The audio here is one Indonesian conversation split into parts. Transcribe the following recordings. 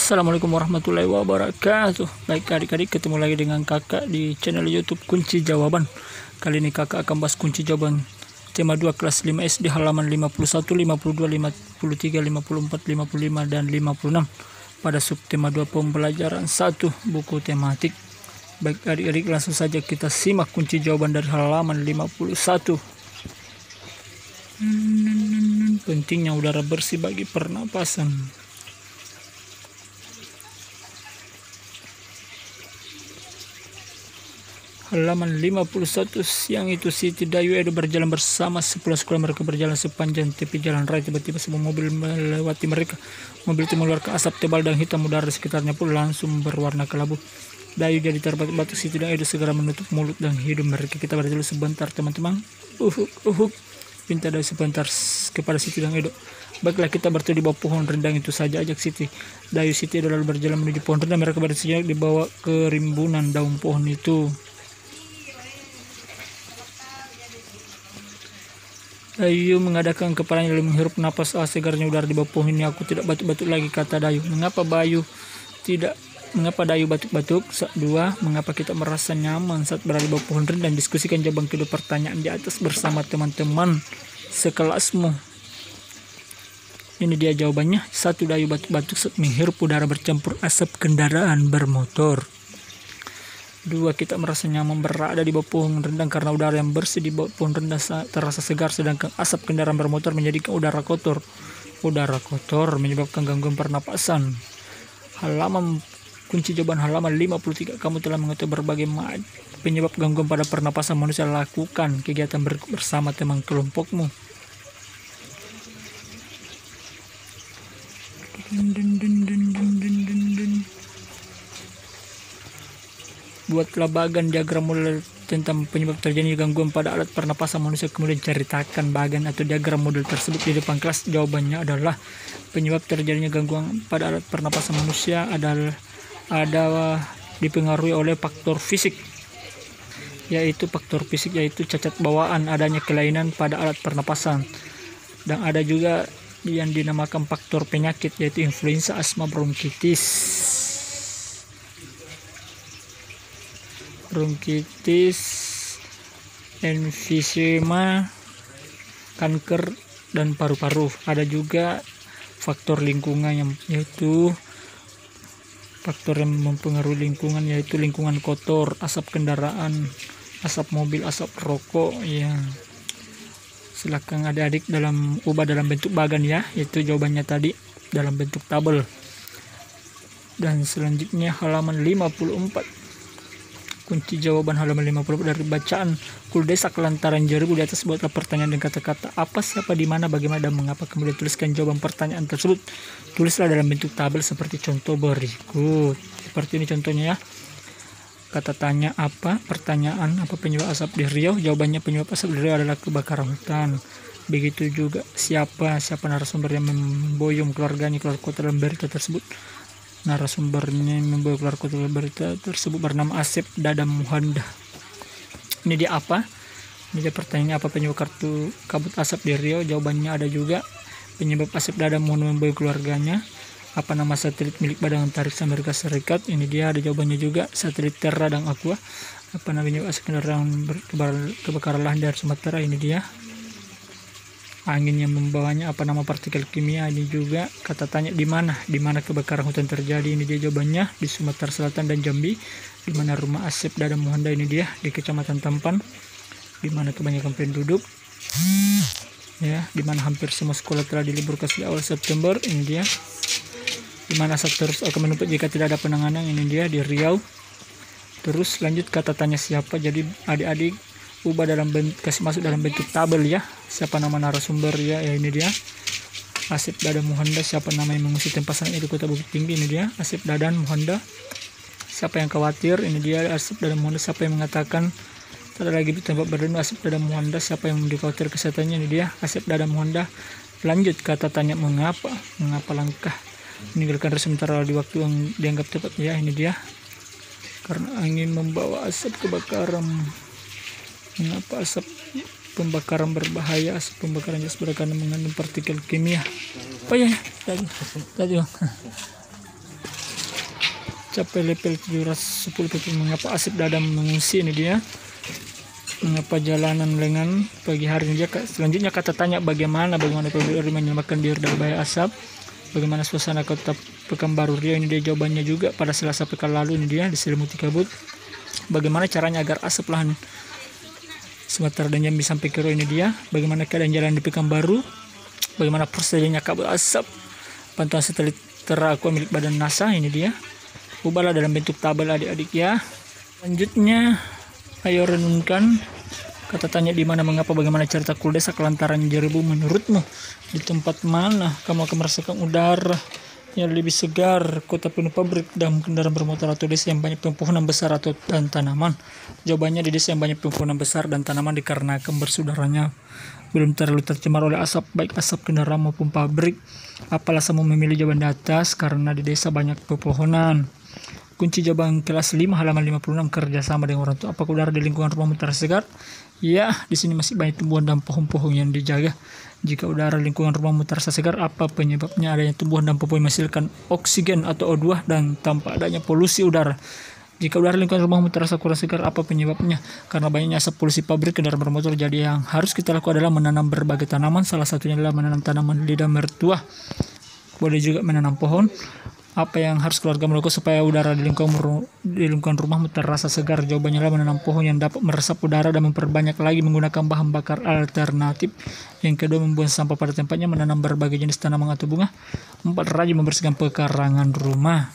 Assalamualaikum warahmatullahi wabarakatuh. Baik adik-adik, ketemu lagi dengan kakak di channel YouTube Kunci Jawaban. Kali ini kakak akan bahas kunci jawaban tema 2 kelas 5 SD halaman 51, 52, 53, 54, 55 dan 56 pada subtema 2 pembelajaran 1 buku tematik. Baik adik-adik, langsung saja kita simak kunci jawaban dari halaman 51. Pentingnya udara bersih bagi pernapasan. Halaman 51. Siang itu Siti, Dayu, Edo berjalan bersama. Sepulang sekolah mereka berjalan sepanjang tepi jalan raya. Tiba-tiba sebuah mobil melewati mereka. Mobil itu mengeluarkan asap tebal dan hitam. Udara di sekitarnya pun langsung berwarna kelabu. Dayu jadi terbatuk-batuk. Siti dan Edo segera menutup mulut dan hidung mereka. Kita berjalan sebentar teman-teman. Pinta Dayu sebentar kepada Siti dan Edo. Baiklah, kita bertemu di bawah pohon rindang itu saja, ajak Siti. Dayu, Siti, Edo lalu berjalan menuju pohon rindang. Mereka bersejenak dibawa ke rimbunan daun pohon itu. Dayu mengadakan kepalanya lalu menghirup napas segarnya udara di bawah pohon ini. Aku tidak batuk-batuk lagi, kata Dayu. Mengapa Dayu batuk-batuk? Dua, mengapa kita merasa nyaman saat berada di bawah pohon rindang? Diskusikan jawaban kedua pertanyaan di atas bersama teman-teman sekelasmu. Ini dia jawabannya. 1. Dayu batuk-batuk saat menghirup udara bercampur asap kendaraan bermotor. 2. Kita merasa nyaman berada di bawah pohon rindang karena udara yang bersih di bawah pohon rindang terasa segar, sedangkan asap kendaraan bermotor menjadikan udara kotor. Udara kotor menyebabkan gangguan pernapasan. Kunci jawaban halaman 53. Kamu telah mengetahui berbagai penyebab gangguan pada pernapasan manusia. Lakukan kegiatan bersama teman kelompokmu. Buatlah bagan diagram model tentang penyebab terjadinya gangguan pada alat pernapasan manusia. Kemudian ceritakan bagan atau diagram model tersebut di depan kelas. Jawabannya adalah penyebab terjadinya gangguan pada alat pernapasan manusia adalah dipengaruhi oleh faktor fisik, yaitu cacat bawaan, adanya kelainan pada alat pernapasan, dan ada juga yang dinamakan faktor penyakit, yaitu influenza, asma, bronkitis, emfisema, kanker, dan paru-paru. Ada juga faktor lingkungan yaitu faktor yang mempengaruhi lingkungan, yaitu lingkungan kotor, asap kendaraan, asap mobil, asap rokok. Ya, silakan adik-adik ubah dalam bentuk bagan ya, itu jawabannya tadi dalam bentuk tabel. Dan selanjutnya halaman 54. Kunci jawaban halaman 54 dari bacaan kuldesak lantaran jeribu. Di atas buatlah pertanyaan dan kata-kata apa, siapa, di mana, bagaimana, dan mengapa. Kemudian tuliskan jawaban pertanyaan tersebut. Tulislah dalam bentuk tabel seperti contoh berikut. Seperti ini contohnya ya. Kata tanya apa, pertanyaan apa penyebab asap di Riau. Jawabannya penyebab asap di Riau adalah kebakaran hutan. Begitu juga siapa narasumber yang memboyong keluarganya keluar kota dalam berita tersebut. Narasumbernya yang membawa keluar kota berita tersebut bernama Asep Dadam Muhanda. Ini dia apa? Ini dia pertanyaannya, apa penyebab kabut asap di Riau. Jawabannya ada juga penyebab Asep Dadam Muhanda membawa keluarganya. Apa nama satelit milik Badan Antariksa Amerika Serikat? Ini dia ada jawabannya juga, satelit Terra dan Aqua. Apa namanya asap kendaraan kebakaran lahan dari Sumatera? Ini dia. Angin yang membawanya, apa nama partikel kimia? Ini juga kata tanya di mana kebakaran hutan terjadi. Ini dia jawabannya, di Sumatera Selatan dan Jambi. Di mana rumah Asep Dadam Muhanda? Ini dia di Kecamatan Tampan. Di mana kebanyakan penduduk ya, di mana hampir semua sekolah telah diliburkan sejak awal September. Ini dia. Di mana asap terus akan menumpuk jika tidak ada penanganan. Ini dia di Riau. Terus lanjut kata tanya siapa. Jadi adik-adik ubah kasih masuk dalam bentuk tabel ya. Siapa nama narasumber ya, ini dia Asep Dadam Muhanda. Siapa nama yang mengusir tempasan di Kota Bukit Tinggi? Ini dia Asep Dadam Muhanda. Siapa yang khawatir? Ini dia Asep Dadam Muhanda. Siapa yang mengatakan tak ada lagi di tempat berlindung? Asep Dadam Muhanda. Siapa yang dikhawatir kesehatannya? Ini dia Asep Dadam Muhanda. Lanjut kata tanya mengapa langkah meninggalkan sementara di waktu yang dianggap tepat ya. Ini dia karena angin membawa asap kebakaran. Mengapa asap pembakaran berbahaya? Asap pembakaran gas karena mengandung partikel kimia. Oh ya, tadi. capai level 710. Mengapa asap dadam mengungsi? Ini dia. Mengapa jalanan lengan pagi hari ini dia. Selanjutnya kata tanya bagaimana PBRI menyelamatkan diri dari bahaya asap. Bagaimana suasana kota Pekanbaru Riau? Ini dia jawabannya juga pada Selasa pekan lalu. Ini dia diselimuti kabut. Bagaimana caranya agar asap lahan Sumatera dan Jambi sampai ke Riau? Ini dia. Bagaimana keadaan jalan di Pekanbaru? Bagaimana persediaannya kabut asap? Pantauan satelit terakua milik Badan NASA. Ini dia. Ubahlah dalam bentuk tabel adik-adik ya. Selanjutnya ayo renungkan kata tanya di mana, mengapa, bagaimana cerita Kuldesa kelantaran Jeribu. Menurutmu di tempat mana kamu akan merasakan udara yang lebih segar, kota penuh pabrik dan kendaraan bermotor, atau desa yang banyak pepohonan besar dan tanaman? Jawabannya di desa yang banyak pepohonan besar dan tanaman dikarenakan bersudaranya belum terlalu tercemar oleh asap, baik asap kendaraan maupun pabrik. Apalah kamu memilih jawaban di atas? Karena di desa banyak pepohonan. Kunci jawaban kelas 5 halaman 56, kerjasama dengan orang tua. Apakah udara di lingkungan rumahmu terasa segar? Ya, di sini masih banyak tumbuhan dan pohon-pohon yang dijaga. Jika udara lingkungan rumahmu terasa segar, apa penyebabnya? Adanya tumbuhan dan pohon menghasilkan oksigen atau O2 dan tanpa adanya polusi udara. Jika udara lingkungan rumahmu terasa kurang segar, apa penyebabnya? Karena banyaknya asap polusi pabrik, kendaraan bermotor. Jadi yang harus kita lakukan adalah menanam berbagai tanaman. Salah satunya adalah menanam tanaman lidah mertua. Boleh juga menanam pohon. Apa yang harus keluarga melakukan supaya udara di lingkungan rumahmu terasa segar? Jawabannya adalah menanam pohon yang dapat meresap udara dan memperbanyak lagi menggunakan bahan bakar alternatif. Yang kedua, membuang sampah pada tempatnya, menanam berbagai jenis tanaman atau bunga. 4, rajin membersihkan pekarangan rumah.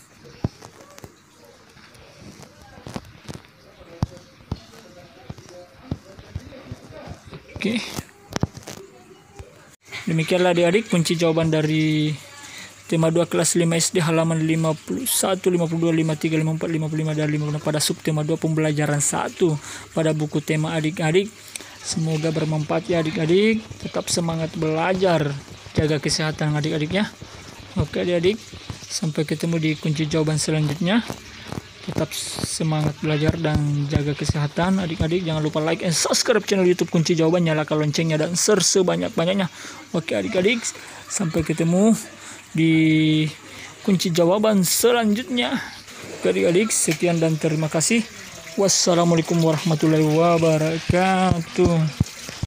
Oke. Demikianlah adik-adik kunci jawaban dari tema 2 kelas 5 SD halaman 51, 52, 53, 54, 55 dan 56 pada subtema 2 pembelajaran 1 pada buku tema adik-adik. Semoga bermanfaat ya adik-adik. Tetap semangat belajar. Jaga kesehatan adik-adik ya. Oke adik-adik. Sampai ketemu di kunci jawaban selanjutnya. Tetap semangat belajar dan jaga kesehatan adik-adik. Jangan lupa like and subscribe channel YouTube Kunci Jawaban. Nyalakan loncengnya dan share sebanyak-banyaknya. Oke adik-adik. Sampai ketemu di kunci jawaban selanjutnya. Adik-adik, sekian dan terima kasih. Wassalamualaikum warahmatullahi wabarakatuh.